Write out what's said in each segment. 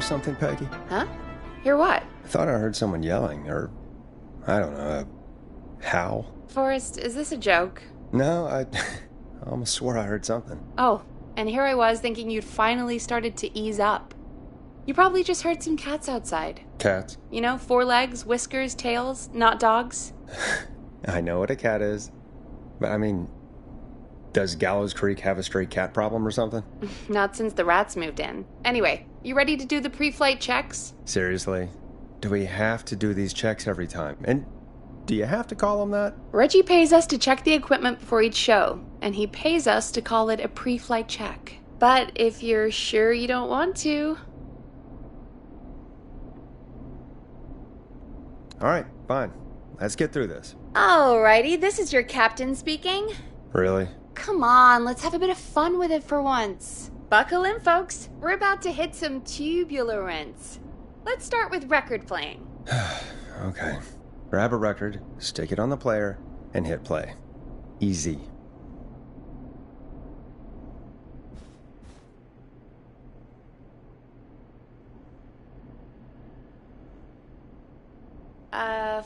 hear something, Peggy? Huh? Hear what? I thought I heard someone yelling, or, I don't know, a howl. Forrest, is this a joke? No, I almost swore I heard something. Oh, and here I was thinking you'd finally started to ease up. You probably just heard some cats outside. Cats? You know, 4 legs, whiskers, tails, not dogs. I know what a cat is. But I mean, does Gallows Creek have a stray cat problem or something? Not since the rats moved in. Anyway, you ready to do the pre-flight checks? Seriously? Do we have to do these checks every time? And do you have to call them that? Reggie pays us to check the equipment before each show, and he pays us to call it a pre-flight check. But if you're sure you don't want to... Alright, fine. Let's get through this. Alrighty, this is your captain speaking. Really? Come on, let's have a bit of fun with it for once. Buckle in, folks. We're about to hit some tubular rents. Let's start with record playing. Okay. Grab a record, stick it on the player, and hit play. Easy.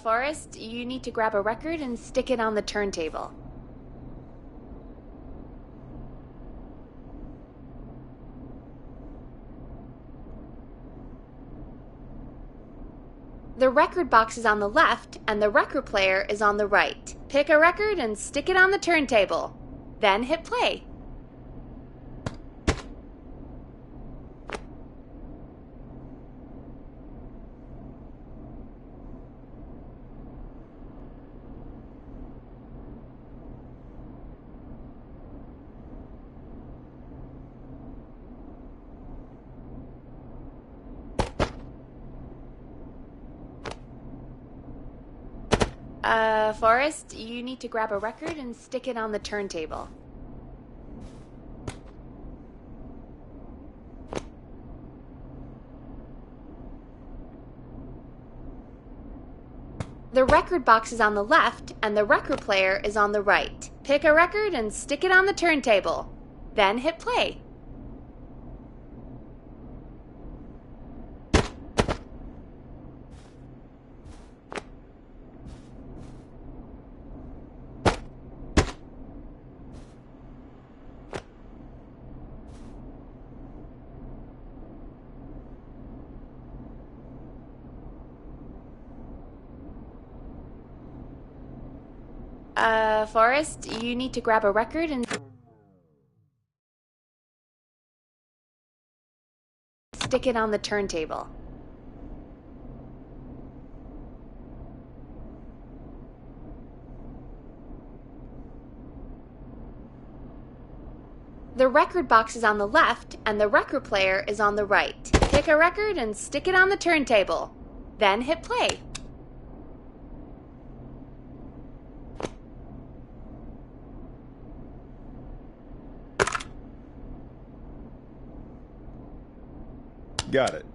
Forrest, you need to grab a record and stick it on the turntable. The record box is on the left, and the record player is on the right. Pick a record and stick it on the turntable. Then hit play. Forrest, you need to grab a record and stick it on the turntable. The record box is on the left, and the record player is on the right. Pick a record and stick it on the turntable. Then hit play. Forrest, you need to grab a record and stick it on the turntable. The record box is on the left, and the record player is on the right. Pick a record and stick it on the turntable. Then hit play. Got it.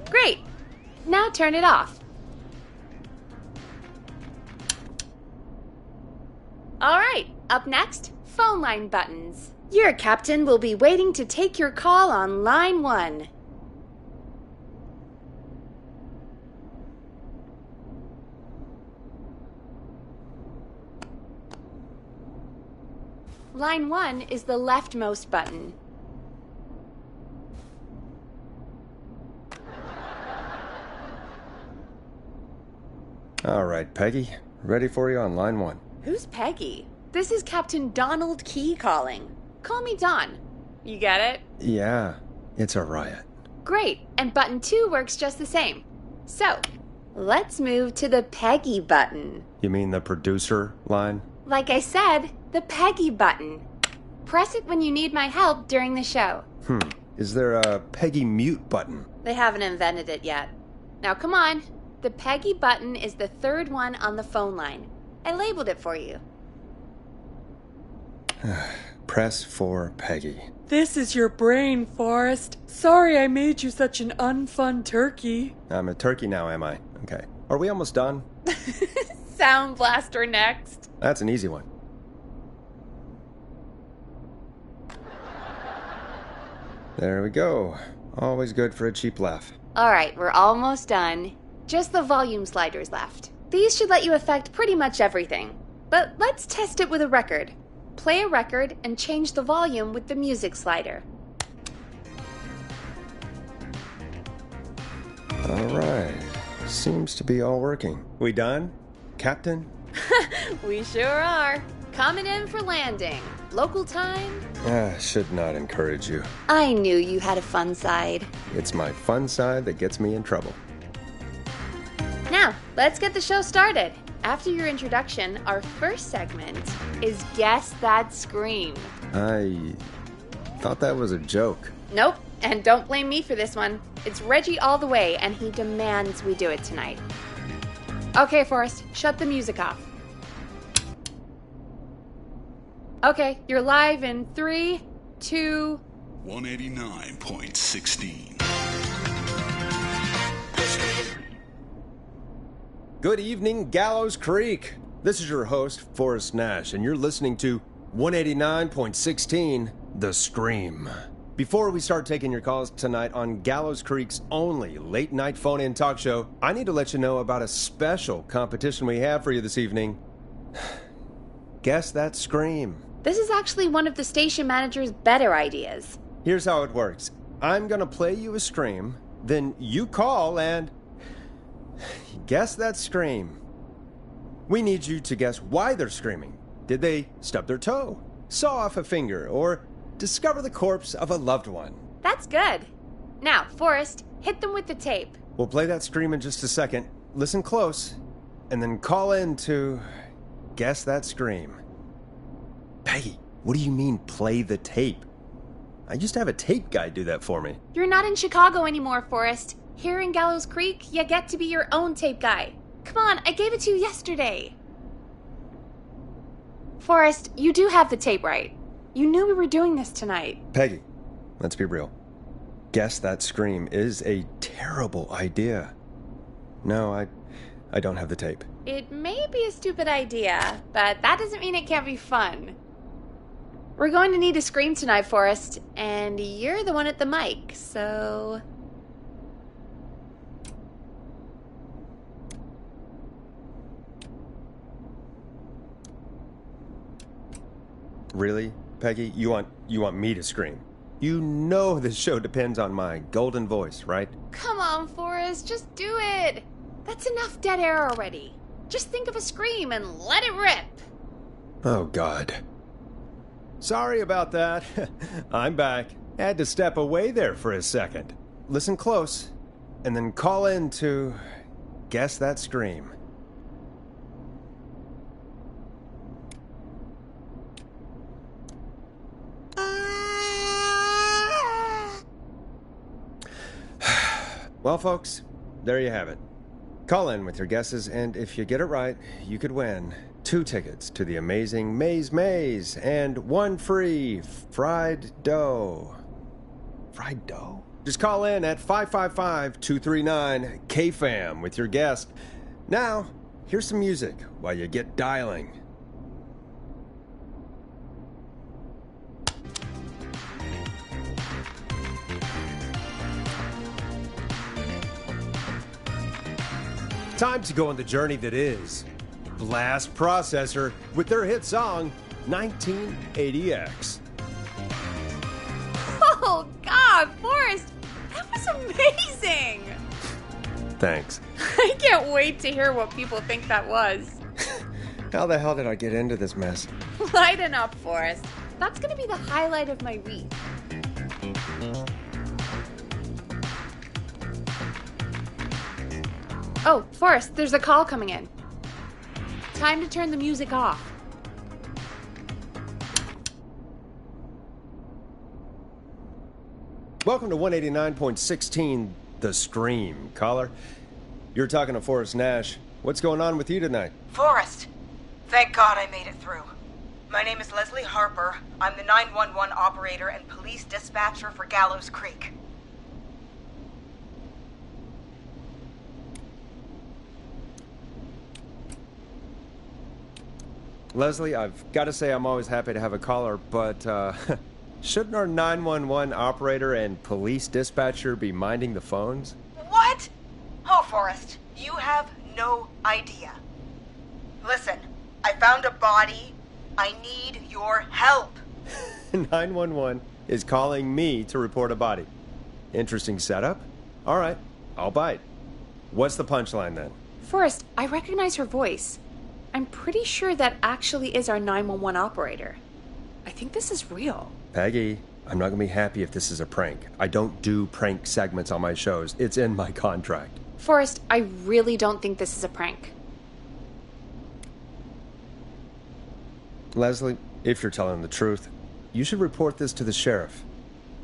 Great! Now turn it off. Alright, up next, phone line buttons. Your captain will be waiting to take your call on line 1. Line 1 is the leftmost button. All right, Peggy. Ready for you on line 1. Who's Peggy? This is Captain Donald Key calling. Call me Don. You get it? Yeah, it's a riot. Great, and button 2 works just the same. So, let's move to the Peggy button. You mean the producer line? Like I said, the Peggy button. Press it when you need my help during the show. Is there a Peggy mute button? They haven't invented it yet. Now come on. The Peggy button is the 3rd one on the phone line. I labeled it for you. Press for Peggy. This is your brain, Forrest. Sorry I made you such an unfun turkey. I'm a turkey now, am I? Okay. Are we almost done? Sound blaster next. That's an easy one. There we go. Always good for a cheap laugh. Alright, we're almost done. Just the volume sliders left. These should let you affect pretty much everything. But let's test it with a record. Play a record and change the volume with the music slider. Alright. Seems to be all working. We done, Captain? We sure are. Coming in for landing. Local time? Should not encourage you. I knew you had a fun side. It's my fun side that gets me in trouble. Now, let's get the show started. After your introduction, our first segment is Guess That Scream. I thought that was a joke. Nope, and don't blame me for this one. It's Reggie all the way, and he demands we do it tonight. Okay, Forrest, shut the music off. Okay, you're live in 3, 2... 189.16. Good evening, Gallows Creek. This is your host, Forrest Nash, and you're listening to 189.16, The Scream. Before we start taking your calls tonight on Gallows Creek's only late-night phone-in talk show, I need to let you know about a special competition we have for you this evening. Guess That Scream. This is actually one of the station manager's better ideas. Here's how it works. I'm gonna play you a scream, then you call and guess that scream. We need you to guess why they're screaming. Did they stub their toe, saw off a finger, or discover the corpse of a loved one? That's good. Now, Forrest, hit them with the tape. We'll play that scream in just a second. Listen close, and then call in to guess that scream. Peggy, what do you mean, play the tape? I used to have a tape guy do that for me. You're not in Chicago anymore, Forrest. Here in Gallows Creek, you get to be your own tape guy. Come on, I gave it to you yesterday. Forrest, you do have the tape right. You knew we were doing this tonight. Peggy, let's be real. Guess that scream is a terrible idea. No, I don't have the tape. It may be a stupid idea, but that doesn't mean it can't be fun. We're going to need a scream tonight, Forrest, and you're the one at the mic, so... Really, Peggy? You want me to scream? You know this show depends on my golden voice, right? Come on, Forrest, just do it. That's enough dead air already. Just think of a scream and let it rip. Oh, God. Sorry about that. I'm back. Had to step away there for a second. Listen close, and then call in to guess that scream. Well, folks, there you have it. Call in with your guesses, and if you get it right, you could win 2 tickets to the amazing Maze and 1 free fried dough. Fried dough? Just call in at 555-239-KFAM with your guess. Now, here's some music while you get dialing. Time to go on the journey that is Blast Processor with their hit song 1980X. Oh, God, Forrest, that was amazing. Thanks. I can't wait to hear what people think that was. How the hell did I get into this mess? Lighten up, Forrest. That's going to be the highlight of my week. Oh, Forrest, there's a call coming in. Time to turn the music off. Welcome to 189.16, The Scream. Caller, you're talking to Forrest Nash. What's going on with you tonight? Forrest! Thank God I made it through. My name is Leslie Harper. I'm the 911 operator and police dispatcher for Gallows Creek. Leslie, I've got to say I'm always happy to have a caller, but Shouldn't our 911 operator and police dispatcher be minding the phones? What? Oh, Forrest, you have no idea. Listen, I found a body. I need your help. 911 is calling me to report a body. Interesting setup. All right, I'll bite. What's the punchline then? Forrest, I recognize her voice. I'm pretty sure that actually is our 911 operator. I think this is real. Peggy, I'm not gonna be happy if this is a prank. I don't do prank segments on my shows. It's in my contract. Forrest, I really don't think this is a prank. Leslie, if you're telling the truth, you should report this to the sheriff.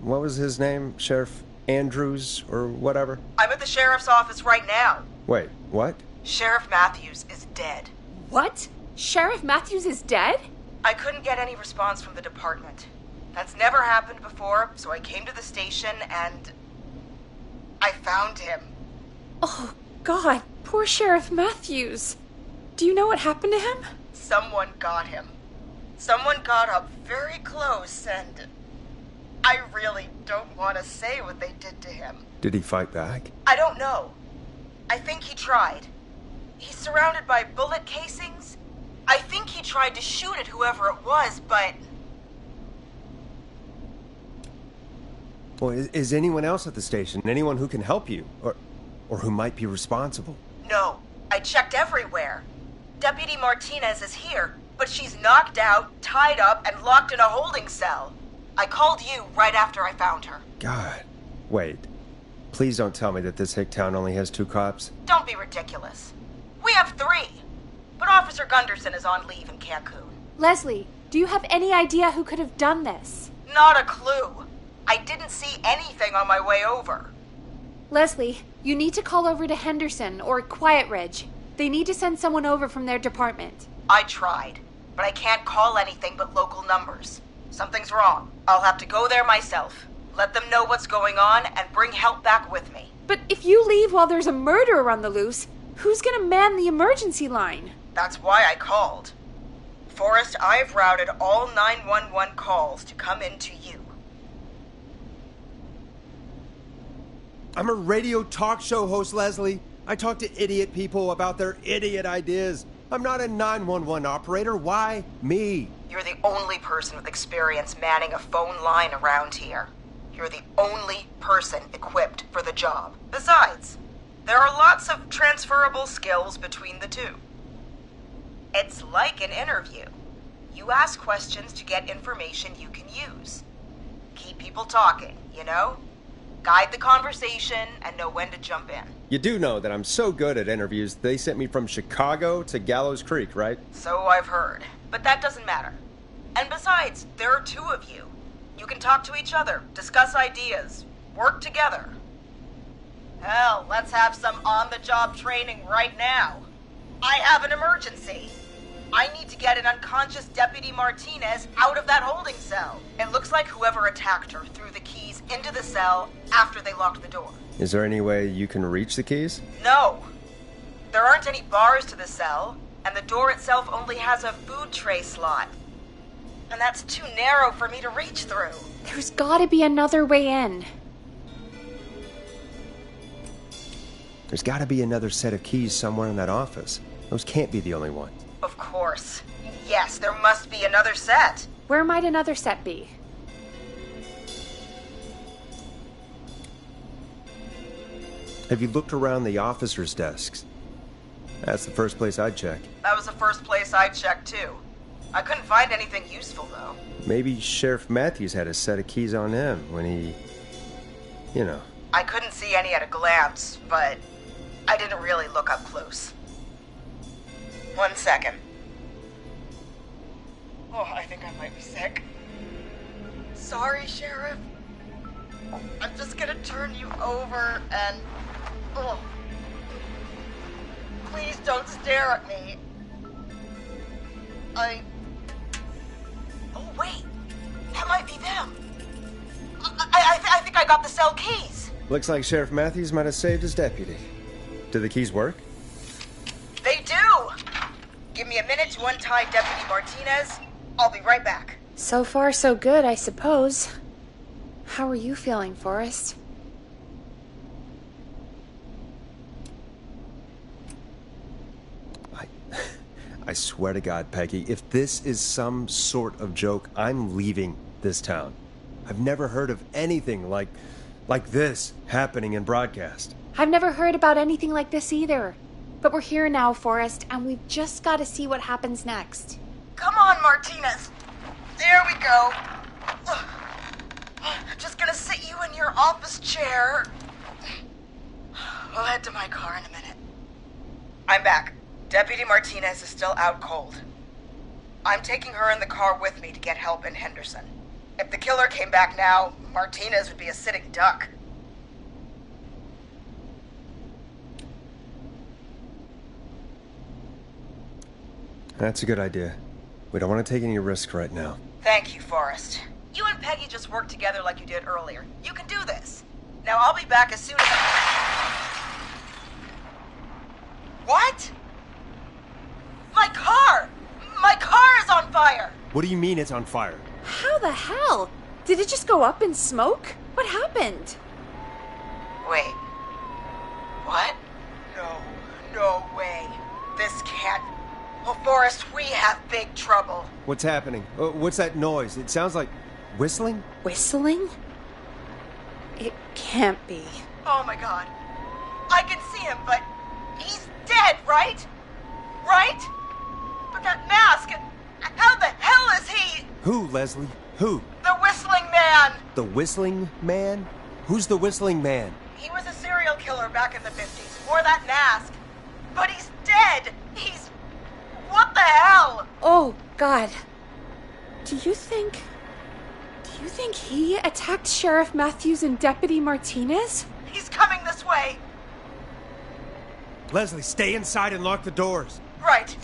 What was his name? Sheriff Andrews or whatever? I'm at the sheriff's office right now. Wait, what? Sheriff Matthews is dead. What? Sheriff Matthews is dead? I couldn't get any response from the department. That's never happened before, so I came to the station and I found him. Oh, God, poor Sheriff Matthews. Do you know what happened to him? Someone got him. Someone got up very close and I really don't want to say what they did to him. Did he fight back? I don't know. I think he tried. He's surrounded by bullet casings. I think he tried to shoot at whoever it was, but... Well, is anyone else at the station? Anyone who can help you? Or who might be responsible? No. I checked everywhere. Deputy Martinez is here, but she's knocked out, tied up, and locked in a holding cell. I called you right after I found her. God. Wait. Please don't tell me that this hick town only has 2 cops. Don't be ridiculous. We have 3. But Officer Gunderson is on leave in Cancun. Leslie, do you have any idea who could have done this? Not a clue. I didn't see anything on my way over. Leslie, you need to call over to Henderson or Quiet Ridge. They need to send someone over from their department. I tried, but I can't call anything but local numbers. Something's wrong. I'll have to go there myself. Let them know what's going on and bring help back with me. But if you leave while there's a murderer on the loose, who's gonna man the emergency line? That's why I called. Forrest, I've routed all 911 calls to come in to you. I'm a radio talk show host, Leslie. I talk to idiot people about their idiot ideas. I'm not a 911 operator. Why me? You're the only person with experience manning a phone line around here. You're the only person equipped for the job. Besides, there are lots of transferable skills between the two. It's like an interview. You ask questions to get information you can use. Keep people talking, you know? Guide the conversation and know when to jump in. You do know that I'm so good at interviews, they sent me from Chicago to Gallows Creek, right? So I've heard. But that doesn't matter. And besides, there are 2 of you. You can talk to each other, discuss ideas, work together. Hell, let's have some on-the-job training right now. I have an emergency. I need to get an unconscious Deputy Martinez out of that holding cell. It looks like whoever attacked her threw the keys into the cell after they locked the door. Is there any way you can reach the keys? No. There aren't any bars to the cell, and the door itself only has a food tray slot. And that's too narrow for me to reach through. There's gotta be another way in. There's gotta be another set of keys somewhere in that office. Those can't be the only ones. Of course. Yes, there must be another set. Where might another set be? Have you looked around the officers' desks? That's the first place I'd check. That was the first place I checked, too. I couldn't find anything useful, though. Maybe Sheriff Matthews had a set of keys on him when he... you know. I couldn't see any at a glance, but I didn't really look up close. 1 second. Oh, I think I might be sick. Sorry, Sheriff. I'm just gonna turn you over and... Oh. Please don't stare at me. Oh, wait. That might be them. I think I got the cell keys. Looks like Sheriff Matthews might have saved his deputy. Do the keys work? They do! Give me a minute to untie Deputy Martinez. I'll be right back. So far, so good, I suppose. How are you feeling, Forrest? I swear to God, Peggy, if this is some sort of joke, I'm leaving this town. I've never heard of anything like this happening in broadcast. I've never heard about anything like this either. But we're here now, Forrest, and we've just got to see what happens next. Come on, Martinez. There we go. Just gonna sit you in your office chair. We'll head to my car in a minute. I'm back. Deputy Martinez is still out cold. I'm taking her in the car with me to get help in Henderson. If the killer came back now, Martinez would be a sitting duck. That's a good idea. We don't want to take any risks right now. Thank you, Forrest. You and Peggy just worked together like you did earlier. You can do this. Now I'll be back as soon as What? My car! My car is on fire! What do you mean it's on fire? How the hell? Did it just go up in smoke? What happened? Wait. What? No way. This can't... Well, Forrest, we have big trouble. What's happening? What's that noise? It sounds like whistling? Whistling? It can't be. Oh my God. I can see him, but he's dead, right? Right? But that mask, how the hell is he? Who, Leslie? Who? The Whistling Man! The Whistling Man? Who's the Whistling Man? He was a serial killer back in the 50s, wore that mask. But he's dead! He's... What the hell? Oh, God. Do you think he attacked Sheriff Matthews and Deputy Martinez? He's coming this way. Leslie, stay inside and lock the doors. Right.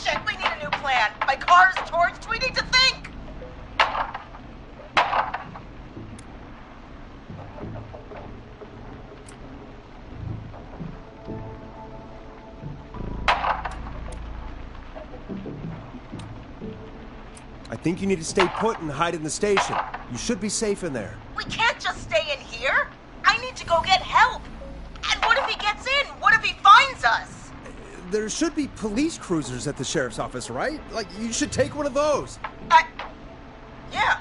Shit, we need a new plan. My car's torched. We need to think. I think you need to stay put and hide in the station. You should be safe in there. We can't just stay in here. I need to go get help. And what if he gets in? What if he finds us? There should be police cruisers at the sheriff's office, right? Like, you should take one of those. Yeah,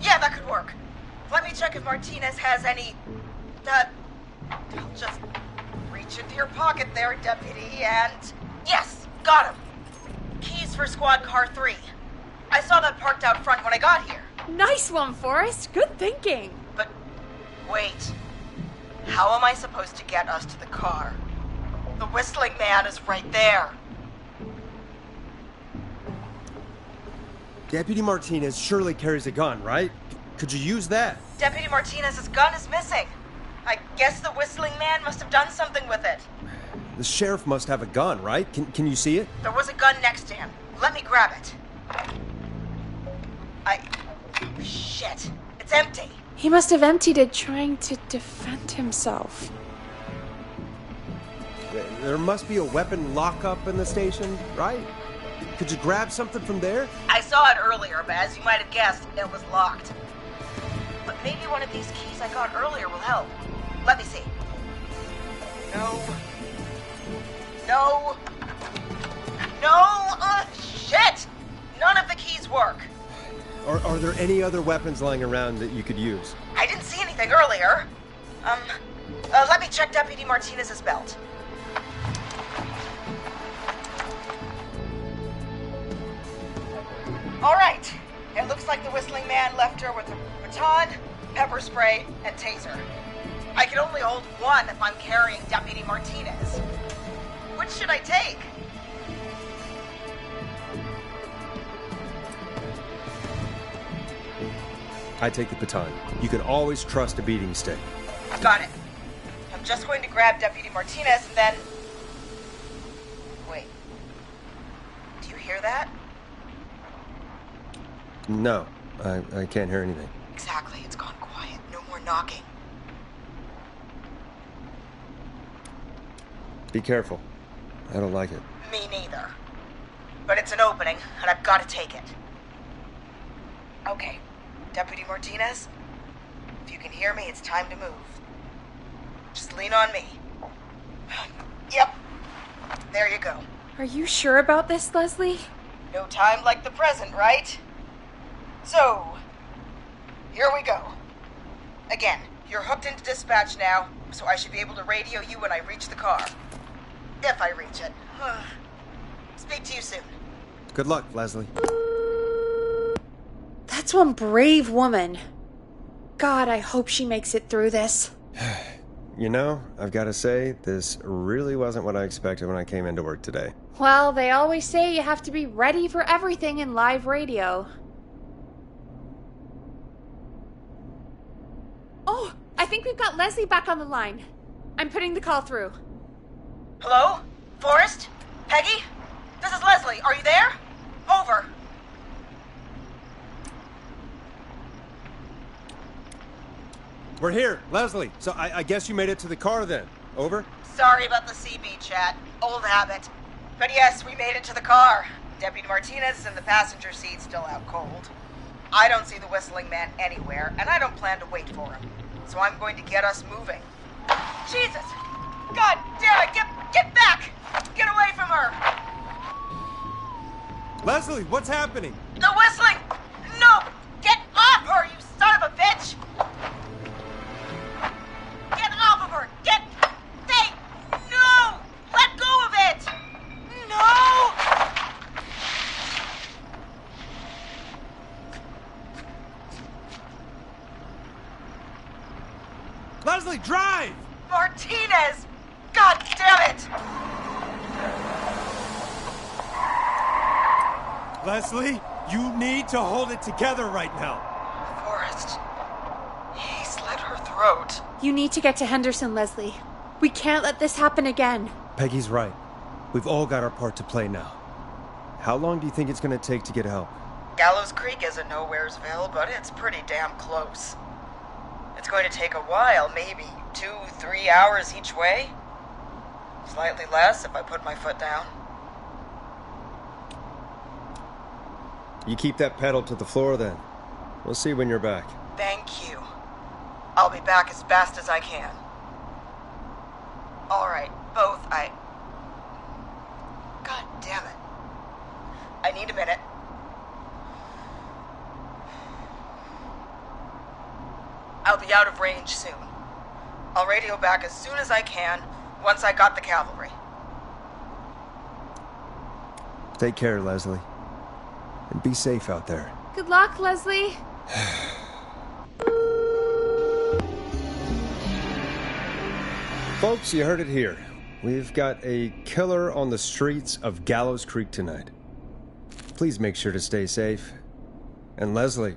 that could work. Let me check if Martinez has any... I'll just reach into your pocket there, Deputy, and... Yes, got him. Keys for Squad Car 3. I saw that parked out front when I got here. Nice one, Forrest. Good thinking. But, wait. How am I supposed to get us to the car? The Whistling Man is right there. Deputy Martinez surely carries a gun, right? Could you use that? Deputy Martinez's gun is missing. I guess the Whistling Man must have done something with it. The sheriff must have a gun, right? Can you see it? There was a gun next to him. Let me grab it. Shit. It's empty. He must have emptied it trying to defend himself. There must be a weapon lockup in the station, right? Could you grab something from there? I saw it earlier, but as you might have guessed, it was locked. But maybe one of these keys I got earlier will help. Let me see. No. Shit! None of the keys work. Are there any other weapons lying around that you could use? I didn't see anything earlier. Let me check Deputy Martinez's belt. All right. It looks like the Whistling Man left her with a baton, pepper spray, and taser. I can only hold one if I'm carrying Deputy Martinez. Which should I take? I take the baton. You can always trust a beating stick. Got it. I'm just going to grab Deputy Martinez and then... Wait. Do you hear that? No, I can't hear anything. Exactly. It's gone quiet. No more knocking. Be careful. I don't like it. Me neither. but it's an opening, and I've got to take it. Okay, Deputy Martinez, if you can hear me, it's time to move. Just lean on me. Yep, there you go. Are you sure about this, Leslie? No time like the present, right? So, here we go. Again, you're hooked into dispatch now, so I should be able to radio you when I reach the car. If I reach it. Speak to you soon. Good luck, Leslie. That's one brave woman. God, I hope she makes it through this. You know, I've got to say, this really wasn't what I expected when I came into work today. Well, they always say you have to be ready for everything in live radio. Oh, I think we've got Leslie back on the line. I'm putting the call through. Hello? Forrest? Peggy? This is Leslie. Are you there? Over. We're here, Leslie. So I guess you made it to the car then. Over? Sorry about the CB chat. Old habit. But yes, we made it to the car. Deputy Martinez is in the passenger seat, still out cold. I don't see the whistling man anywhere, and I don't plan to wait for him. So I'm going to get us moving. Jesus! God damn it! Get back! Get away from her! Leslie, what's happening? The whistling! No! Get off her, you son of a bitch! Get off of her! Get... Hey! No! Let go of it! No! Leslie, drive! Martinez! God damn it! Leslie, you need to hold it together right now. Forrest. He slit her throat. You need to get to Henderson, Leslie. We can't let this happen again. Peggy's right. We've all got our part to play now. How long do you think it's going to take to get help? Gallows Creek isn't Nowheresville, but it's pretty damn close. It's going to take a while, maybe 2-3 hours each way. Slightly less if I put my foot down. You keep that pedal to the floor then. We'll see when you're back. Thank you. I'll be back as fast as I can. All right, both. God damn it. I need a minute. I'll be out of range soon. I'll radio back as soon as I can, once I got the cavalry. Take care, Leslie. And be safe out there. Good luck, Leslie. Folks, you heard it here. We've got a killer on the streets of Gallows Creek tonight. Please make sure to stay safe. And Leslie,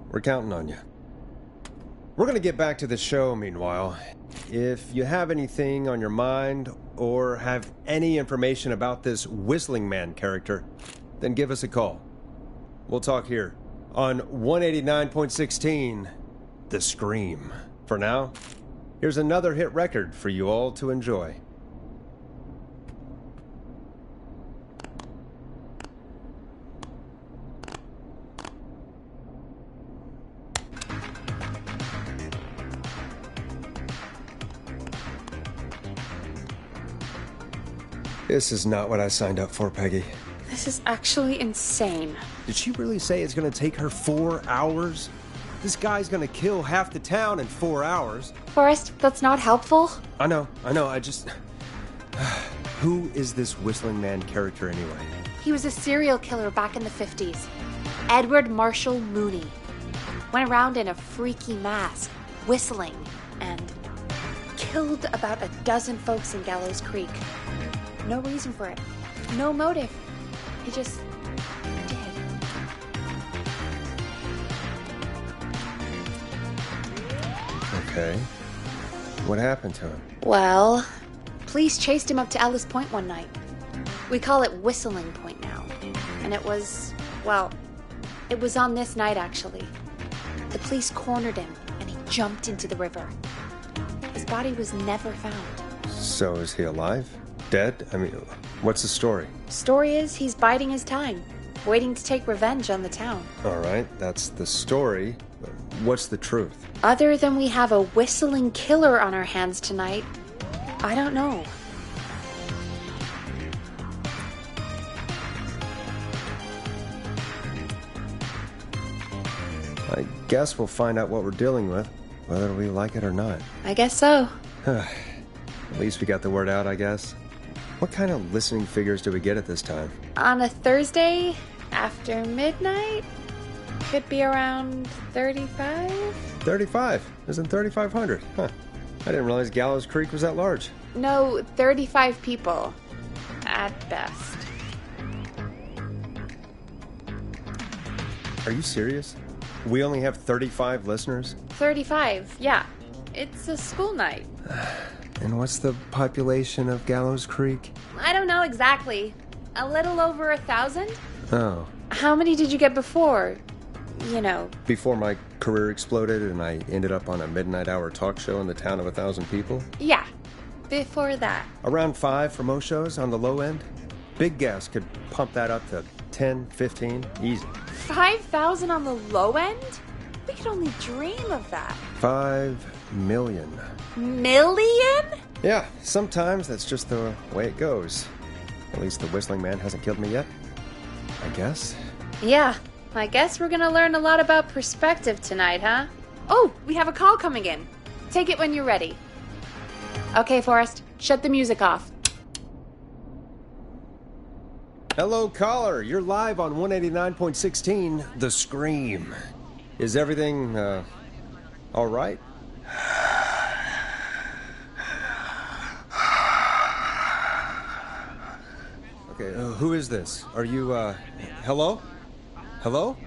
we're counting on you. We're going to get back to the show meanwhile. If you have anything on your mind or have any information about this Whistling Man character, then give us a call. We'll talk here on 189.16, The Scream. For now, here's another hit record for you all to enjoy. This is not what I signed up for, Peggy. This is actually insane. Did she really say it's going to take her 4 hours? This guy's going to kill half the town in 4 hours. Forrest, that's not helpful. I know, I just... Who is this Whistling Man character anyway? He was a serial killer back in the 50s. Edward Marshall Mooney. Went around in a freaky mask, whistling, and killed about a dozen folks in Gallows Creek. No reason for it. No motive. He just did. Okay. What happened to him? Well, police chased him up to Ellis Point one night. We call it Whistling Point now. And it was on this night actually. The police cornered him and he jumped into the river. His body was never found. So is he alive? Dead? I mean, What's the story? Story is he's biding his time, waiting to take revenge on the town. All right, that's the story. But what's the truth? Other than we have a whistling killer on our hands tonight, I don't know. I guess we'll find out what we're dealing with, whether we like it or not. I guess so. At least we got the word out, I guess. What kind of listening figures do we get at this time? On a Thursday after midnight? Could be around 35? 35? Isn't 3,500? Huh. I didn't realize Gallows Creek was that large. No, 35 people. At best. Are you serious? We only have 35 listeners? 35, yeah. It's a school night. And what's the population of Gallows Creek? I don't know exactly. A little over 1,000? Oh. How many did you get before? You know. Before my career exploded and I ended up on a midnight hour talk show in the town of 1,000 people? Yeah. Before that. Around 5 for most shows on the low end. Big gas could pump that up to 10, 15, easy. 5,000 on the low end? We could only dream of that. 5 million. Million? Yeah, sometimes that's just the way it goes. At least the Whistling Man hasn't killed me yet. I guess. Yeah, I guess we're gonna learn a lot about perspective tonight, huh? Oh, we have a call coming in. Take it when you're ready. Okay, Forrest, shut the music off. Hello, caller. You're live on 189.16, The Scream. Is everything, all right? Okay, who is this? Are you, hello? Hello?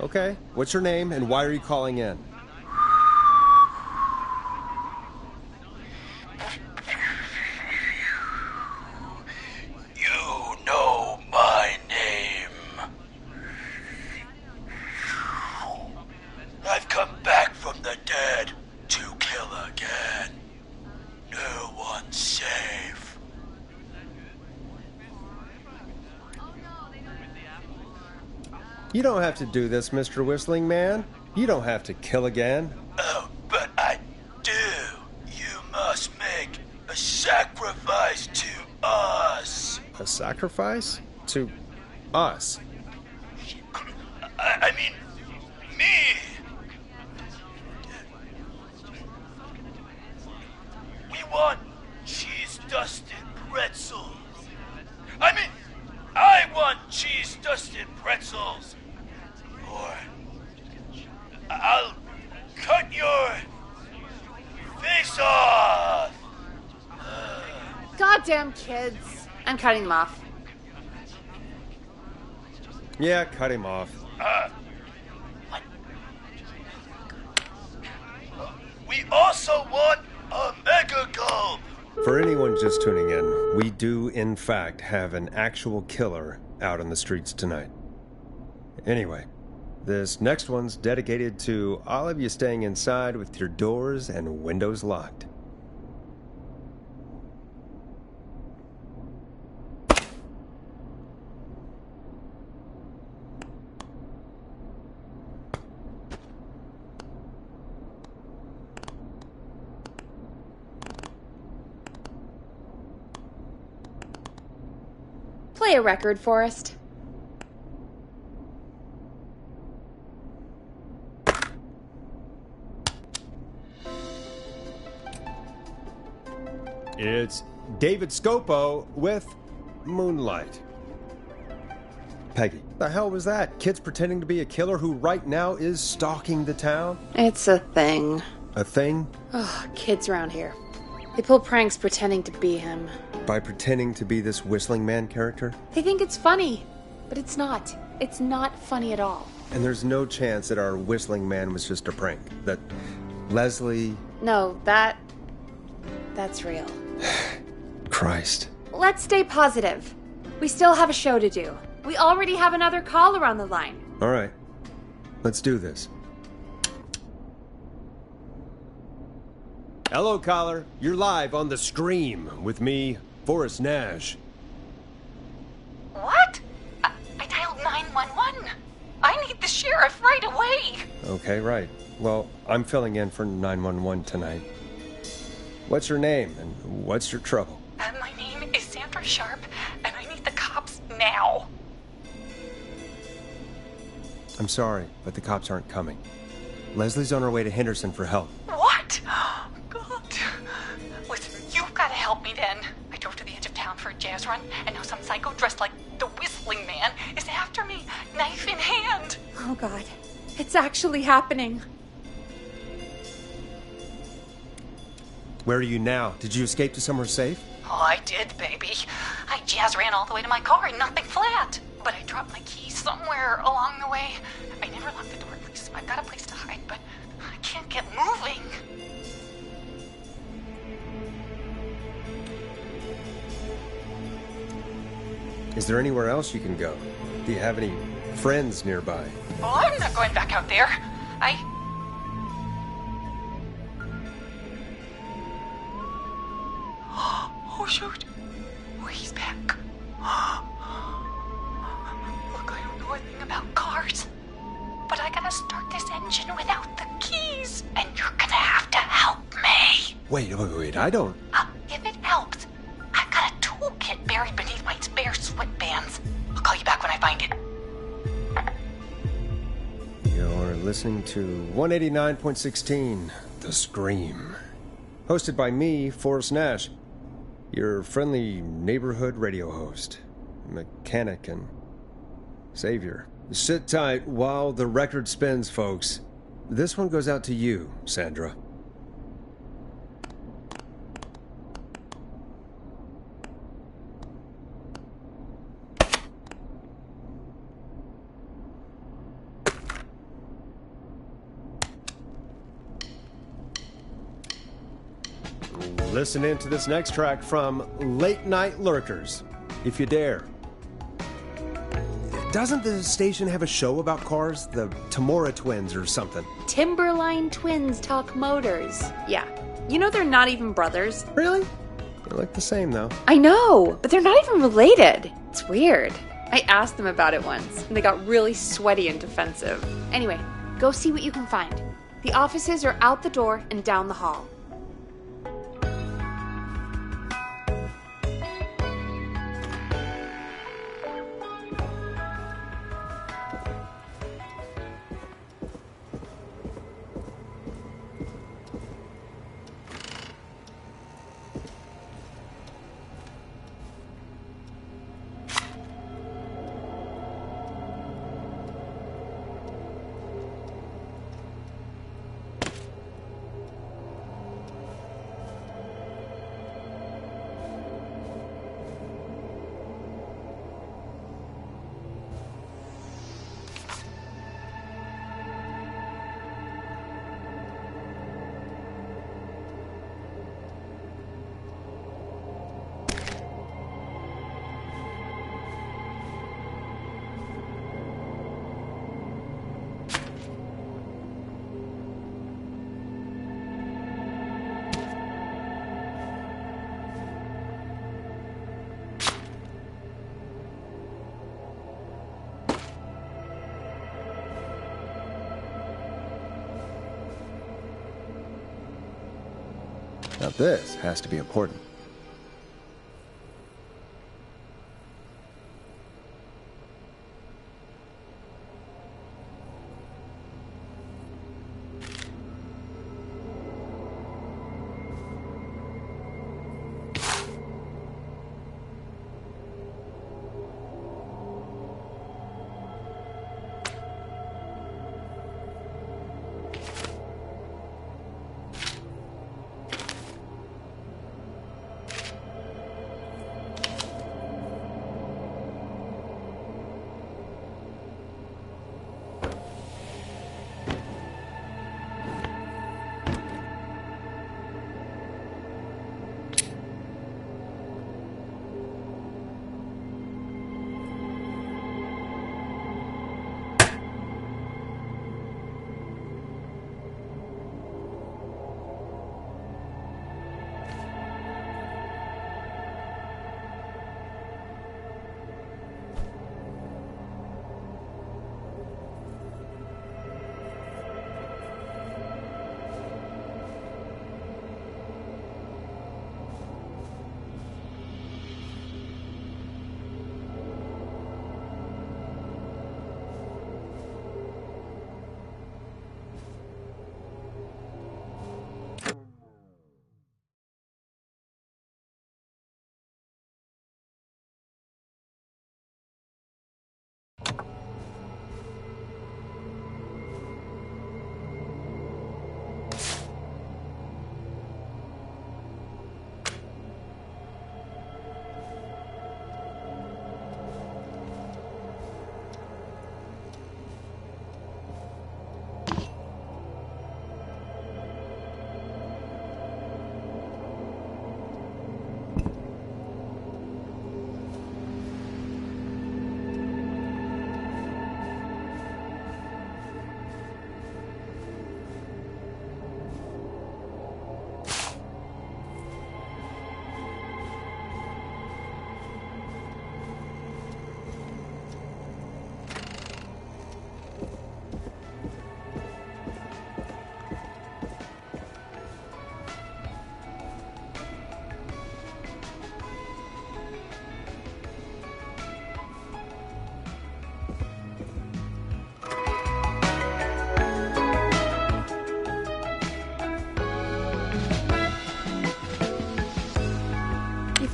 Okay, what's your name and why are you calling in? You don't have to do this, Mr. Whistling Man. You don't have to kill again. Oh, but I do. You must make a sacrifice to us. A sacrifice? To us? I mean, me. We want cheese-dusted pretzels. I want cheese-dusted pretzels. Or I'll cut your face off. Goddamn kids. I'm cutting them off. Yeah, cut him off. What? We also want a mega gulp. For anyone just tuning in, we do, in fact, have an actual killer out on the streets tonight. Anyway, this next one's dedicated to all of you staying inside with your doors and windows locked. Play a record, Forrest. It's David Scopo with Moonlight. Peggy, the hell was that? Kids pretending to be a killer who right now is stalking the town? It's a thing. A thing? Oh, kids around here. They pull pranks pretending to be him. By pretending to be this Whistling Man character? They think it's funny, but it's not. It's not funny at all. And there's no chance that our Whistling Man was just a prank. That Leslie... No, that's real. Christ. Let's stay positive. We still have a show to do. We already have another caller on the line. All right. Let's do this. Hello, caller. You're live on the Scream with me, Forrest Nash. What? I dialed 911. I need the sheriff right away. Okay, right. Well, I'm filling in for 911 tonight. What's your name and what's your trouble? My name is Sandra Sharp, and I need the cops now. I'm sorry, but the cops aren't coming. Leslie's on her way to Henderson for help. What? God. Listen, you've got to help me then. I drove to the edge of town for a jazz run, and now some psycho dressed like the Whistling Man is after me, knife in hand. Oh, God. It's actually happening. Where are you now? Did you escape to somewhere safe? Oh, I did, baby. I jazz ran all the way to my car and nothing flat. But I dropped my keys somewhere along the way. I never locked the door, at least. I've got a place to hide, but I can't get moving. Is there anywhere else you can go? Do you have any friends nearby? Oh, I'm not going back out there. Oh, shoot. Oh, he's back. Look, I don't know a thing about cars. But I gotta start this engine without the keys. And you're gonna have to help me. Wait, I don't... If it helps, I've got a toolkit buried beneath my spare sweatbands. I'll call you back when I find it. You're listening to 189.16, The Scream. Hosted by me, Forrest Nash, your friendly neighborhood radio host, mechanic, and savior. Sit tight while the record spins, folks. This one goes out to you, Sandra. Listen in to this next track from Late Night Lurkers, if you dare. Doesn't the station have a show about cars? The Tamora twins or something? Timberline twins talk motors. Yeah. You know they're not even brothers. Really? They look the same, though. I know, but they're not even related. It's weird. I asked them about it once, and they got really sweaty and defensive. Anyway, go see what you can find. The offices are out the door and down the hall. Now this has to be important.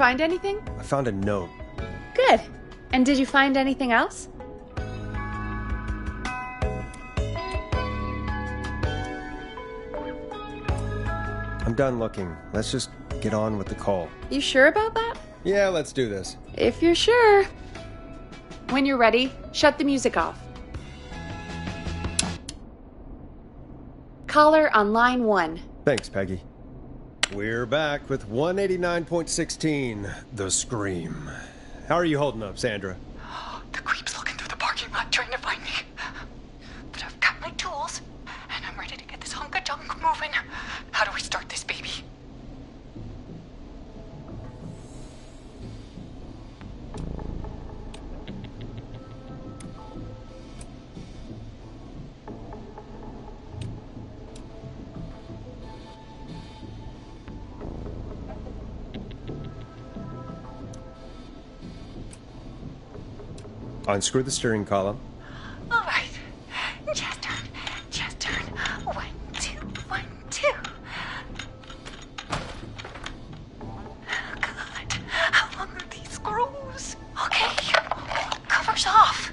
find anything? I found a note. Good. And did you find anything else? I'm done looking. Let's just get on with the call. You sure about that? Yeah, let's do this. If you're sure. When you're ready, shut the music off. Caller on line 1. Thanks, Peggy. We're back with 189.16, The Scream. How are you holding up, Sandra? The creep's looking through the parking lot trying to find me. But I've got my tools, and I'm ready to get this hunk of junk moving. How do we start this baby? Unscrew the steering column. All right. Just turn. Just turn. 1, 2, 1, 2. God, how long are these screws? Okay. Cover's off.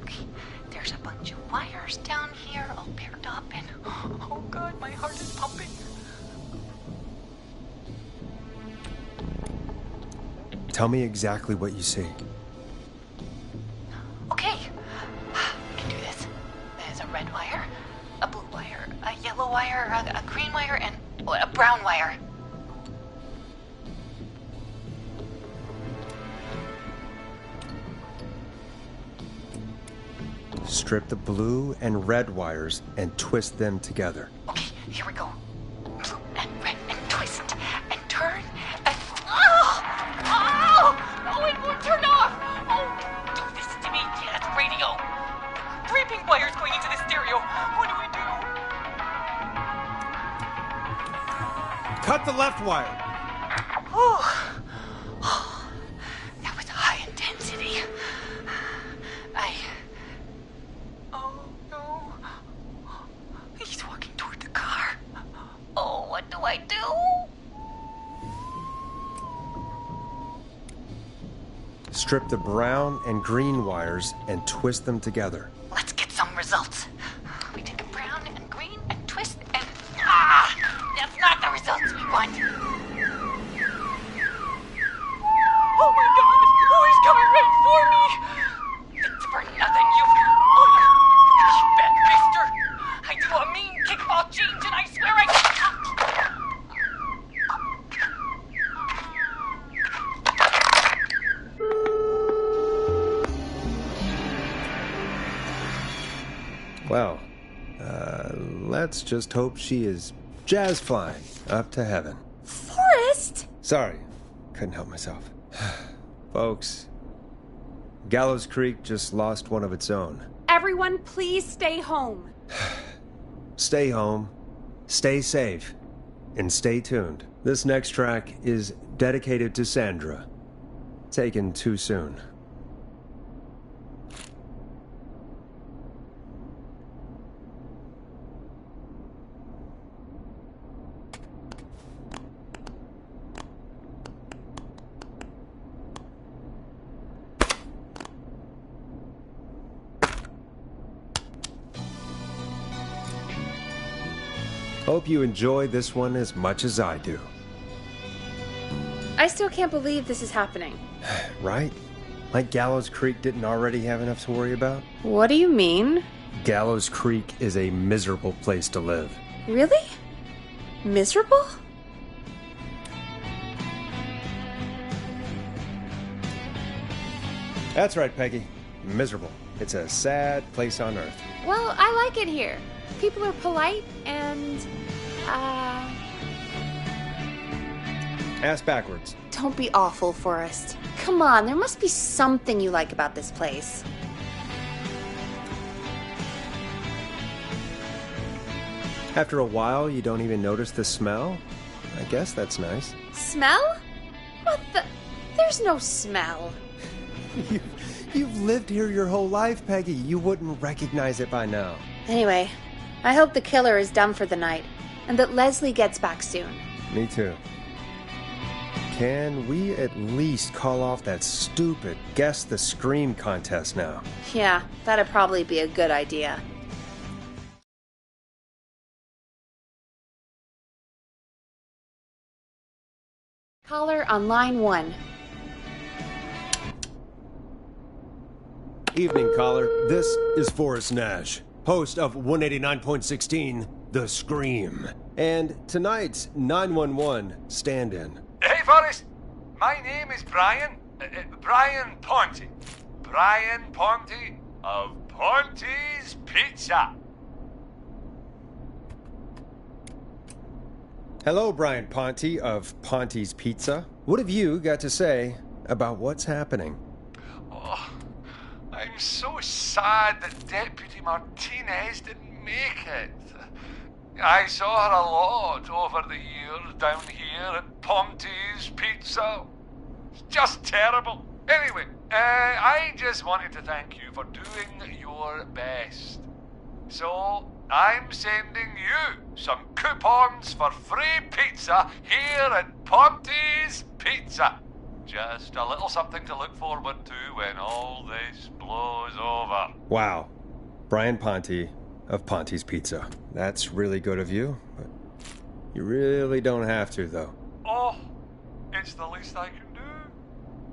Okay. There's a bunch of wires down here all paired up and... Oh, God, my heart is pumping. Tell me exactly what you see. Okay, we can do this. There's a red wire, a blue wire, a yellow wire, a green wire, and a brown wire. Strip the blue and red wires and twist them together. Okay, here we go. Blue and red and twist and turn and... Oh! Oh! Oh, it won't turn off! Oh, do this to me. Yeah, it's radio. 3 pink wires going into the stereo. What do we do? Cut the left wire. Oh, that was high intensity. Oh no. He's walking toward the car. Oh, what do I do? Strip the brown and green wires and twist them together. Let's get some results. We take a brown and green and twist and... Ah! That's not the results we want. Oh my God! Oh, he's coming right for me! It's for nothing, you... Oh, you bad mister! I do a mean kickball change and I swear I... Well, let's just hope she is jazz flying up to heaven. Forrest! Sorry, couldn't help myself. Folks, Gallows Creek just lost one of its own. Everyone, please stay home. Stay home, stay safe, and stay tuned. This next track is dedicated to Sandra. Taken too soon. Hope you enjoy this one as much as I do. I still can't believe this is happening. Right? Like Gallows Creek didn't already have enough to worry about? What do you mean? Gallows Creek is a miserable place to live. Really? Miserable? That's right, Peggy. Miserable. It's a sad place on Earth. Well, I like it here. People are polite and, Ass backwards. Don't be awful, Forrest. Come on, there must be something you like about this place. After a while, you don't even notice the smell? I guess that's nice. Smell? What the? There's no smell. You've lived here your whole life, Peggy. You wouldn't recognize it by now. Anyway, I hope the killer is done for the night, and that Leslie gets back soon. Me too. Can we at least call off that stupid Guess the Scream contest now? Yeah, that'd probably be a good idea. Caller on line 1. Evening, caller. This is Forrest Nash, host of 189.16, The Scream, and tonight's 911 stand-in. Hey, Forrest. My name is Brian. Brian Ponte. Brian Ponte of Ponte's Pizza. Hello, Brian Ponte of Ponte's Pizza. What have you got to say about what's happening? Oh, I'm so sad that Deputy Martinez didn't make it. I saw her a lot over the years down here at Ponte's Pizza. It's just terrible. Anyway, I just wanted to thank you for doing your best. So, I'm sending you some coupons for free pizza here at Ponte's Pizza. Just a little something to look forward to when all this blows over. Wow. Brian Ponte of Ponte's Pizza. That's really good of you, but you really don't have to, though. Oh, it's the least I can do.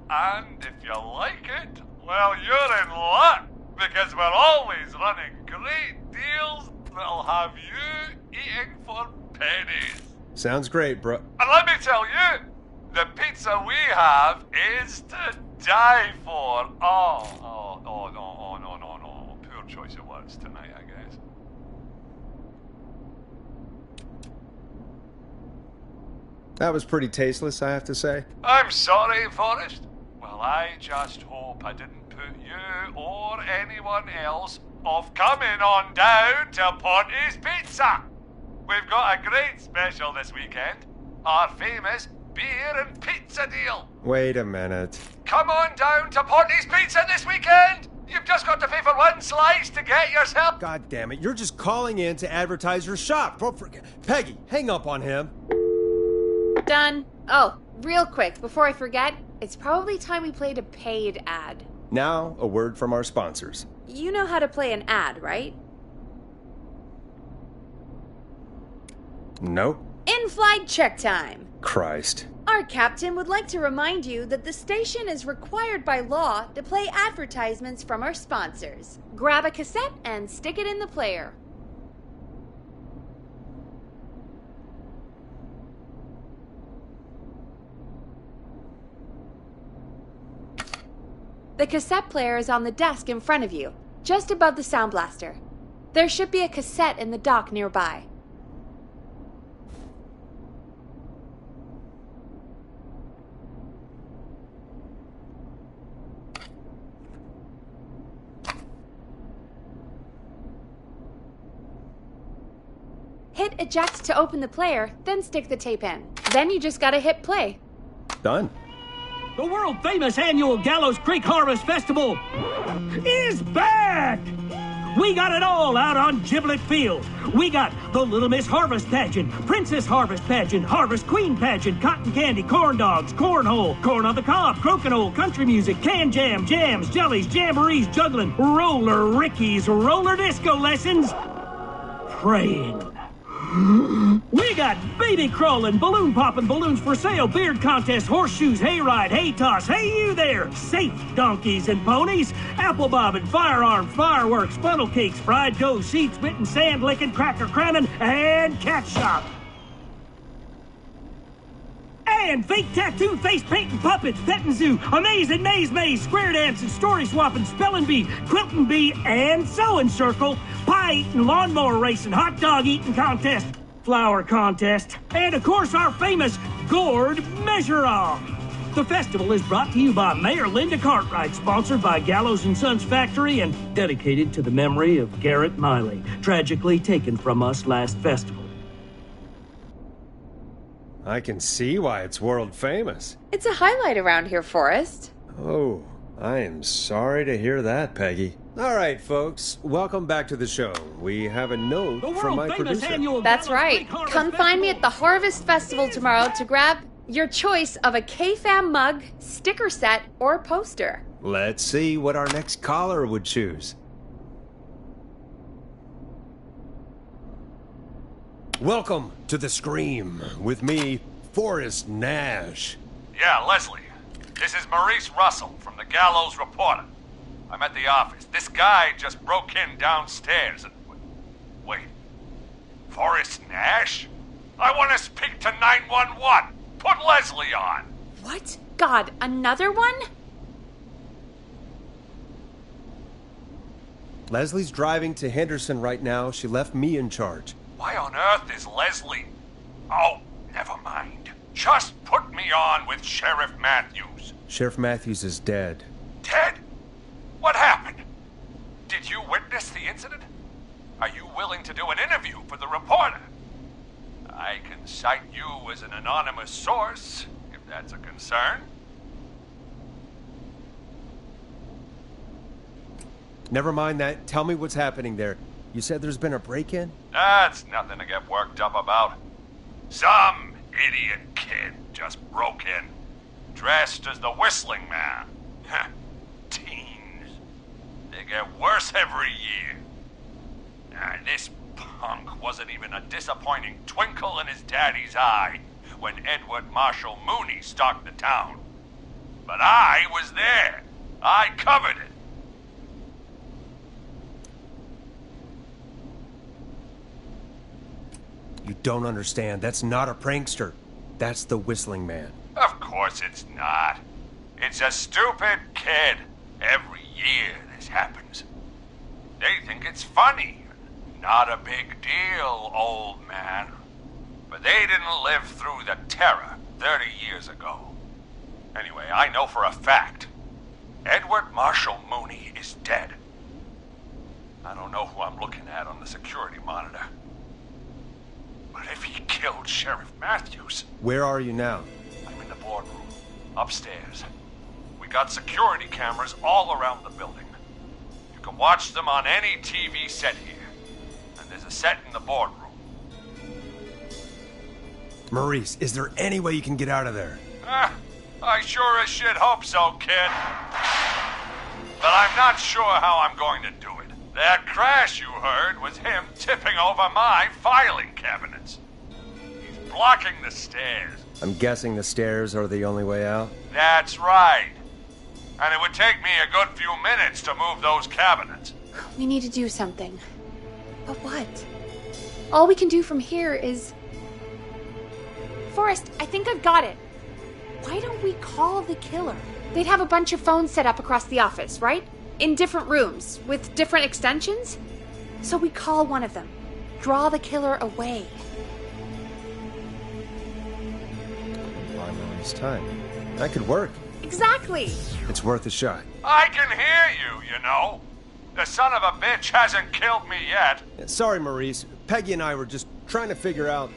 And if you like it, well, you're in luck, because we're always running great deals that'll have you eating for pennies. Sounds great, bro. And let me tell you, the pizza we have is to die for. No. Poor choice of words tonight, I guess. That was pretty tasteless, I have to say. I'm sorry, Forrest. Well, I just hope I didn't put you or anyone else off coming on down to Ponte's Pizza. We've got a great special this weekend. Our famous beer and pizza deal. Wait a minute. Come on down to Ponte's Pizza this weekend. You've just got to pay for one slice to get yourself. God damn it, you're just calling in to advertise your shop. Peggy, hang up on him. Done. Oh, real quick, before I forget, it's probably time we played a paid ad. Now, a word from our sponsors. You know how to play an ad, right? Nope. In-flight check time. Christ. Our captain would like to remind you that the station is required by law to play advertisements from our sponsors. Grab a cassette and stick it in the player. The cassette player is on the desk in front of you, just above the sound blaster. There should be a cassette in the dock nearby. Hit eject to open the player, then stick the tape in. Then you just gotta hit play. Done. The world-famous annual Gallows Creek Harvest Festival is back! We got it all out on Giblet Field. We got the Little Miss Harvest Pageant, Princess Harvest Pageant, Harvest Queen Pageant, Cotton Candy, Corn Dogs, Cornhole, Corn on the Cob, Crokinole, Country Music, Can Jam, Jams, Jellies, Jamborees, Juggling, Roller Rickies, Roller Disco Lessons, Praying. We got baby crawling, balloon popping, balloons for sale, beard contest, horseshoes, hayride, hay toss, hey you there, safe donkeys and ponies, apple bobbing, firearms, fireworks, funnel cakes, fried dough, seed spitting, sand licking, cracker crowning, and cat shop. And fake tattoo, face painting, puppets, petting zoo, amazing maze, square dancing, story swapping, spelling bee, quilting bee, and sewing circle, pie eating, lawnmower racing, hot dog eating contest, flower contest, and of course our famous gourd measure-off. The festival is brought to you by Mayor Linda Cartwright, sponsored by Gallows & Sons Factory, and dedicated to the memory of Garrett Miley, tragically taken from us last festival. I can see why it's world famous. It's a highlight around here, Forrest. Oh, I am sorry to hear that, Peggy. All right, folks, welcome back to the show. We have a note from my producer. That's right. Come find me at the Harvest Festival tomorrow to grab Your choice of a K-Fam mug, sticker set, or poster. Let's see what our next caller would choose. Welcome to The Scream, with me, Forrest Nash. Yeah, Leslie. This is Maurice Russell from the Gallows Reporter. I'm at the office. This guy just broke in downstairs and... Wait. Forrest Nash? I want to speak to 911. Put Leslie on. What? God, another one? Leslie's driving to Henderson right now. She left me in charge. Why on earth is Leslie... Oh, never mind. Just put me on with Sheriff Matthews. Sheriff Matthews is dead. Dead? What happened? Did you witness the incident? Are you willing to do an interview for the reporter? I can cite you as an anonymous source, if that's a concern. Never mind that. Tell me what's happening there. You said there's been a break-in? That's nothing to get worked up about. Some idiot kid just broke in, dressed as the Whistling Man. Teens. They get worse every year. This punk wasn't even a disappointing twinkle in his daddy's eye when Edward Marshall Mooney stalked the town. But I was there. I covered it. You don't understand. That's not a prankster. That's the Whistling Man. Of course it's not. It's a stupid kid. Every year this happens. They think it's funny. Not a big deal, old man. But they didn't live through the terror 30 years ago. Anyway, I know for a fact. Edward Marshall Mooney is dead. I don't know who I'm looking at on the security monitor. But if he killed Sheriff Matthews... Where are you now? I'm in the boardroom, upstairs. We got security cameras all around the building. You can watch them on any TV set here. And there's a set in the boardroom. Maurice, is there any way you can get out of there? I sure as shit hope so, kid. But I'm not sure how I'm going to do it. That crash you heard was him tipping over my filing cabinets. He's blocking the stairs. I'm guessing the stairs are the only way out? That's right. And it would take me a good few minutes to move those cabinets. We need to do something. But what? All we can do from here is... Forrest, I think I've got it. Why don't we call the killer? They'd have a bunch of phones set up across the office, right? In different rooms, with different extensions? So we call one of them. Draw the killer away. Why Maurice time? That could work. Exactly! It's worth a shot. I can hear you, you know. The son of a bitch hasn't killed me yet. Sorry, Maurice. Peggy and I were just trying to figure out...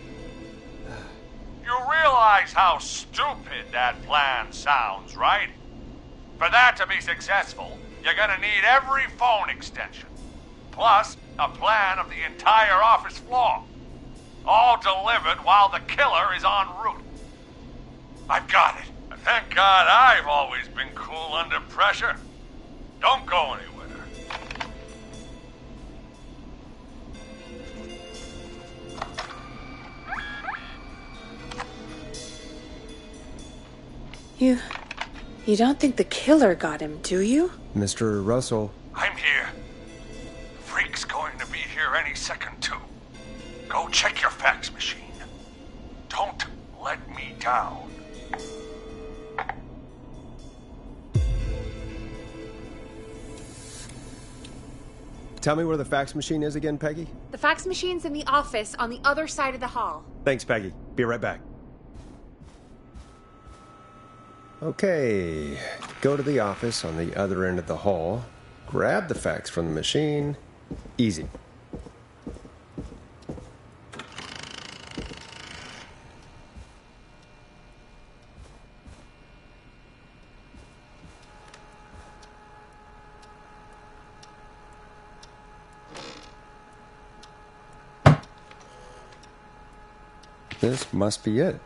You realize how stupid that plan sounds, right? For that to be successful, you're gonna need every phone extension, plus a plan of the entire office floor, all delivered while the killer is en route. I've got it. And thank God I've always been cool under pressure. Don't go anywhere. You don't think the killer got him, do you? Mr. Russell. I'm here. The freak's going to be here any second, too. Go check your fax machine. Don't let me down. Tell me where the fax machine is again, Peggy? The fax machine's in the office on the other side of the hall. Thanks, Peggy. Be right back. Okay, go to the office on the other end of the hall, grab the fax from the machine. Easy. This must be it.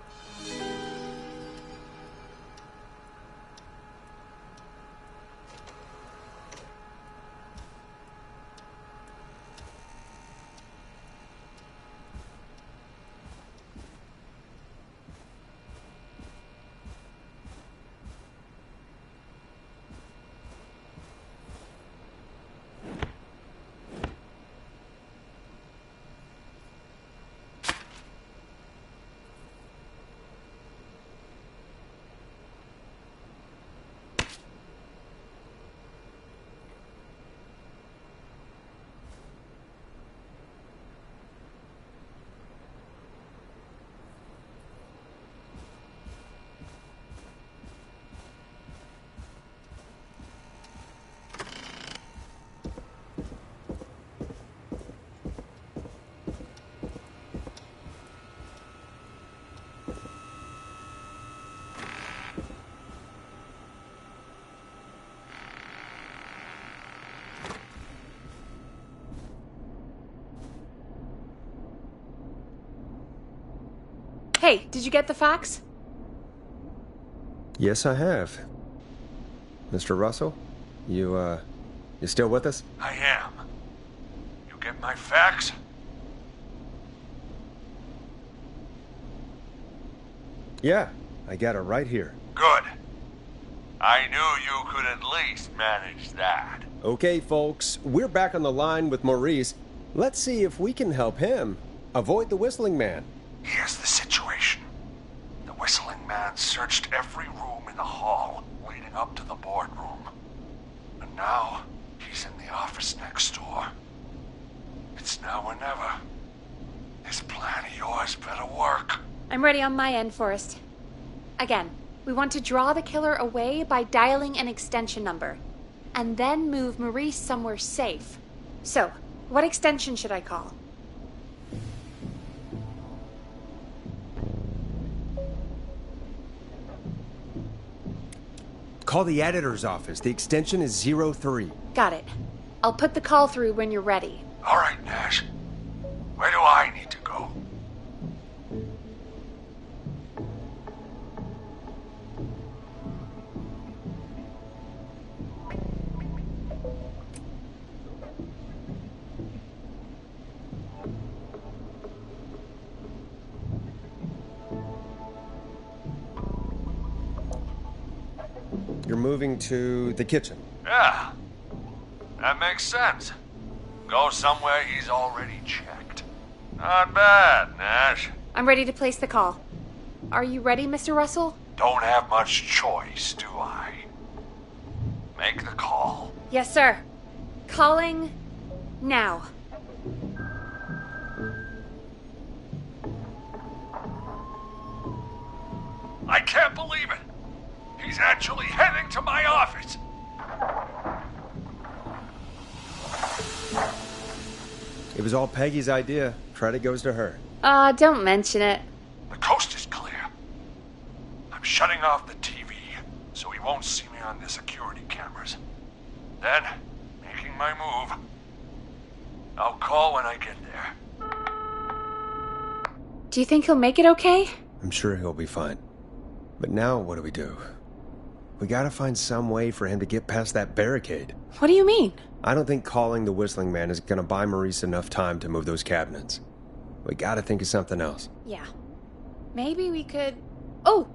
Hey, did you get the fax? Yes, I have. Mr. Russell, you still with us? I am. You get my fax? Yeah, I got it right here. Good. I knew you could at least manage that. Okay, folks, we're back on the line with Maurice. Let's see if we can help him avoid the Whistling Man. Here's the situation. The Whistling Man searched every room in the hall leading up to the boardroom. And now, he's in the office next door. It's now or never. This plan of yours better work. I'm ready on my end, Forrest. Again, we want to draw the killer away by dialing an extension number, and then move Maurice somewhere safe. So, what extension should I call? Call the editor's office. The extension is 03. Got it. I'll put the call through when you're ready. All right, Nash. Where do I need to go? You're moving to the kitchen. Yeah. That makes sense. Go somewhere he's already checked. Not bad, Nash. I'm ready to place the call. Are you ready, Mr. Russell? Don't have much choice, do I? Make the call. Yes, sir. Calling now. I can't believe it. He's actually heading to my office. It was all Peggy's idea. Credit goes to her. Don't mention it. The coast is clear. I'm shutting off the TV so he won't see me on the security cameras. Then, making my move. I'll call when I get there. Do you think he'll make it okay? I'm sure he'll be fine. But now what do? We gotta find some way for him to get past that barricade. What do you mean? I don't think calling the Whistling Man is gonna buy Maurice enough time to move those cabinets. We gotta think of something else. Yeah. Maybe we could... Oh!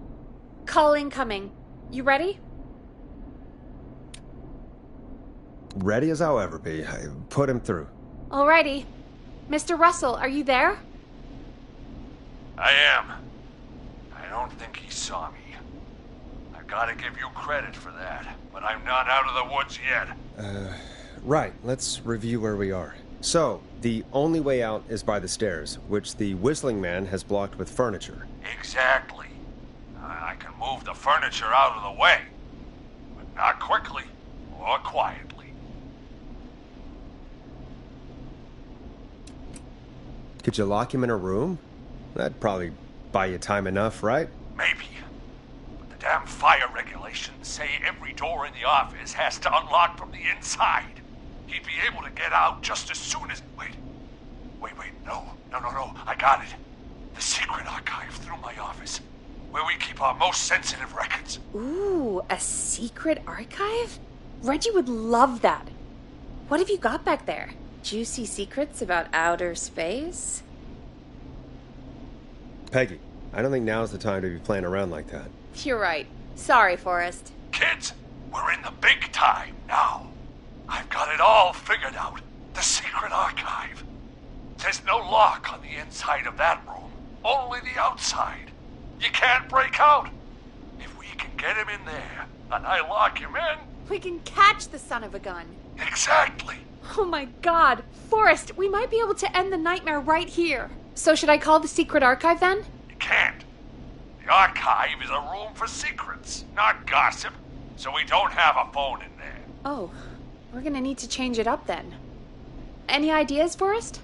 Call incoming. You ready? Ready as I'll ever be. I put him through. Alrighty. Mr. Russell, are you there? I am. I don't think he saw me. I've gotta give you credit for that, but I'm not out of the woods yet. Right. Let's review where we are. So, the only way out is by the stairs, which the Whistling Man has blocked with furniture. Exactly. I can move the furniture out of the way, but not quickly or quietly. Could you lock him in a room? That'd probably buy you time enough, right? Maybe. But the damn fire regulations say every door in the office has to unlock from the inside. He'd be able to get out just as soon as... Wait, no. I got it. The secret archive through my office, where we keep our most sensitive records. Ooh, a secret archive? Reggie would love that. What have you got back there? Juicy secrets about outer space? Peggy, I don't think now's the time to be playing around like that. You're right. Sorry, Forrest. Kids, we're in the big time now. I've got it all figured out. The secret archive. There's no lock on the inside of that room. Only the outside. You can't break out. If we can get him in there, and I lock him in... We can catch the son of a gun. Exactly. Oh my god. Forrest, we might be able to end the nightmare right here. So should I call the secret archive then? You can't. The archive is a room for secrets, not gossip. So we don't have a phone in there. Oh, we're gonna need to change it up then. Any ideas, Forrest?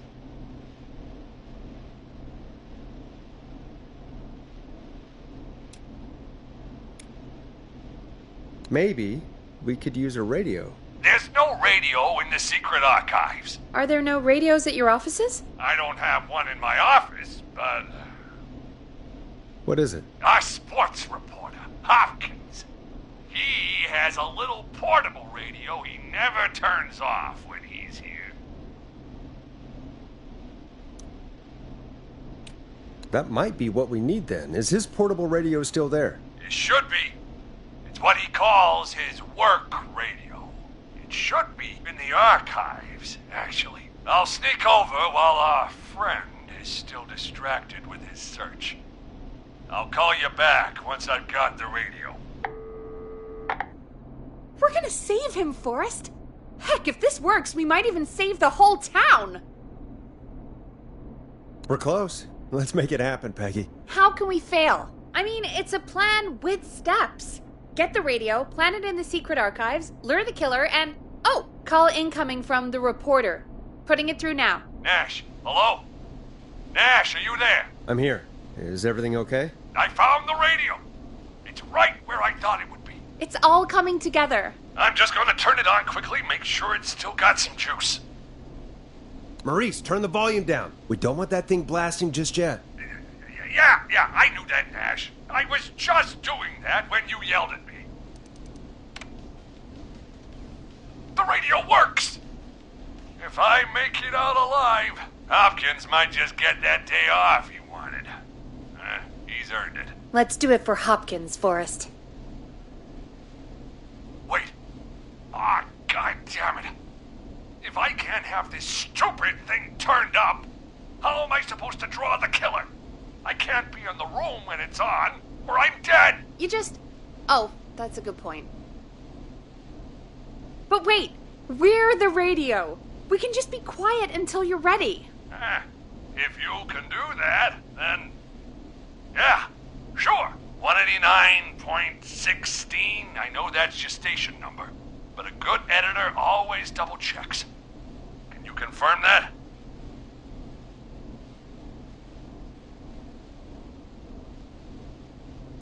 Maybe we could use a radio. There's no radio in the secret archives. Are there no radios at your offices? I don't have one in my office, but... What is it? Our sports reporter, Hopkins. He has a little portable radio he never turns off when he's here. That might be what we need then. Is his portable radio still there? It should be. It's what he calls his work radio. It should be in the archives, actually. I'll sneak over while our friend is still distracted with his search. I'll call you back once I've got the radio. We're gonna save him, Forrest. Heck, if this works, we might even save the whole town. We're close. Let's make it happen, Peggy. How can we fail? I mean, it's a plan with steps. Get the radio, plant it in the secret archives, lure the killer, and... oh, call incoming from the reporter. Putting it through now. Nash, hello? Nash, are you there? I'm here. Is everything okay? I found the radio. It's right where I thought it would be. It's all coming together. I'm just going to turn it on quickly, make sure it's still got some juice. Maurice, turn the volume down. We don't want that thing blasting just yet. Yeah, I knew that, Nash. I was just doing that when you yelled at me. The radio works! If I make it out alive, Hopkins might just get that day off he wanted. He's earned it. Let's do it for Hopkins, Forrest. Wait. Ah, God damn it. If I can't have this stupid thing turned up, how am I supposed to draw the killer? I can't be in the room when it's on, or I'm dead. You just... oh, that's a good point. But wait, we're the radio. We can just be quiet until you're ready. If you can do that, then... yeah, sure. 189.16, I know that's your station number. But a good editor always double checks. Can you confirm that?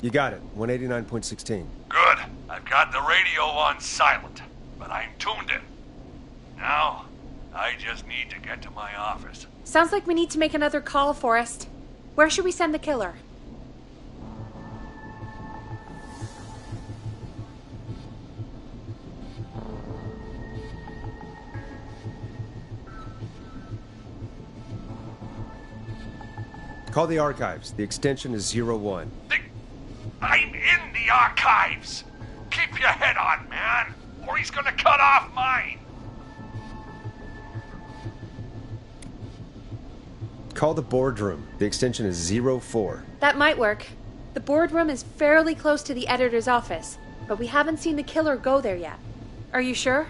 You got it. 189.16. Good. I've got the radio on silent, but I'm tuned in. Now, I just need to get to my office. Sounds like we need to make another call, Forrest. Where should we send the killer? Call the archives. The extension is 01. I'm in the archives! Keep your head on, man, or he's gonna cut off mine! Call the boardroom. The extension is 04. That might work. The boardroom is fairly close to the editor's office, but we haven't seen the killer go there yet. Are you sure?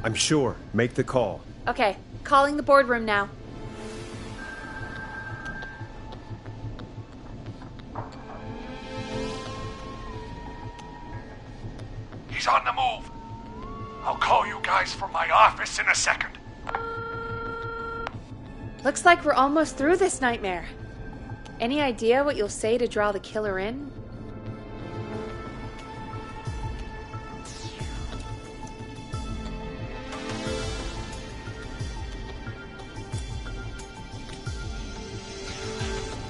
I'm sure. Make the call. Okay, calling the boardroom now. He's on the move. I'll call you guys from my office in a second. Looks like we're almost through this nightmare. Any idea what you'll say to draw the killer in?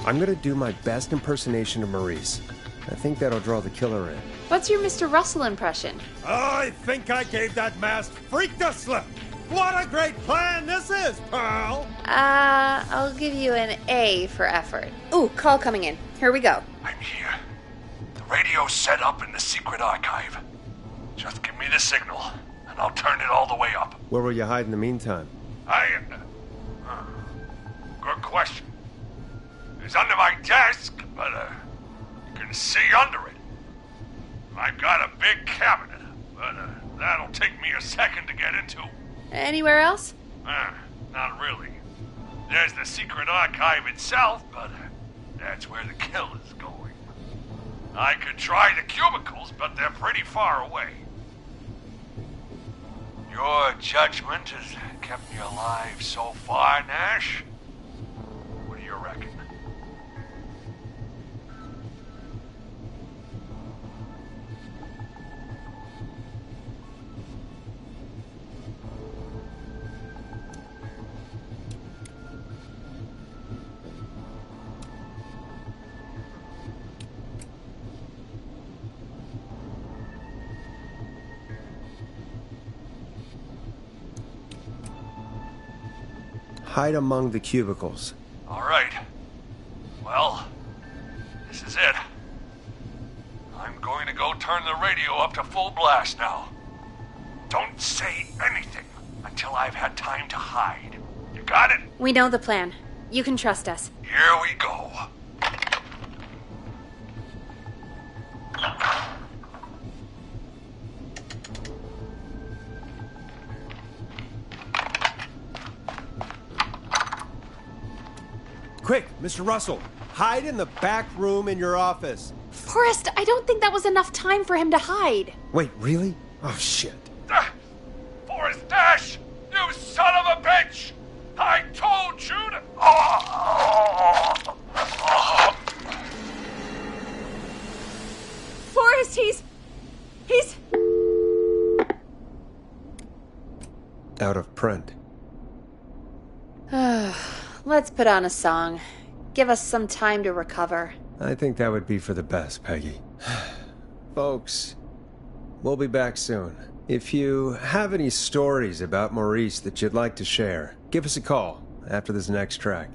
I'm gonna do my best impersonation of Maurice. I think that'll draw the killer in. What's your Mr. Russell impression? I think I gave that masked freak the slip. What a great plan this is, Pearl! I'll give you an A for effort. Ooh, call coming in. Here we go. I'm here. The radio's set up in the secret archive. Just give me the signal, and I'll turn it all the way up. Where will you hide in the meantime? Good question. It's under my desk, but, you can see under it. I've got a big cabinet, but, that'll take me a second to get into. Anywhere else? Not really. There's the secret archive itself, but that's where the kill is going. I could try the cubicles, but they're pretty far away. Your judgment has kept me alive so far, Nash. What do you reckon? Hide among the cubicles. All right. Well, this is it. I'm going to go turn the radio up to full blast now. Don't say anything until I've had time to hide. You got it? We know the plan. You can trust us. Here we go. Quick, Mr. Russell, hide in the back room in your office. Forrest, I don't think that was enough time for him to hide. Wait, really? Oh, shit. Forrest Dash! You son of a bitch! I told you to... Forrest, he's... Out of print. Let's put on a song. Give us some time to recover. I think that would be for the best, Peggy. Folks, we'll be back soon. If you have any stories about Maurice that you'd like to share, give us a call after this next track.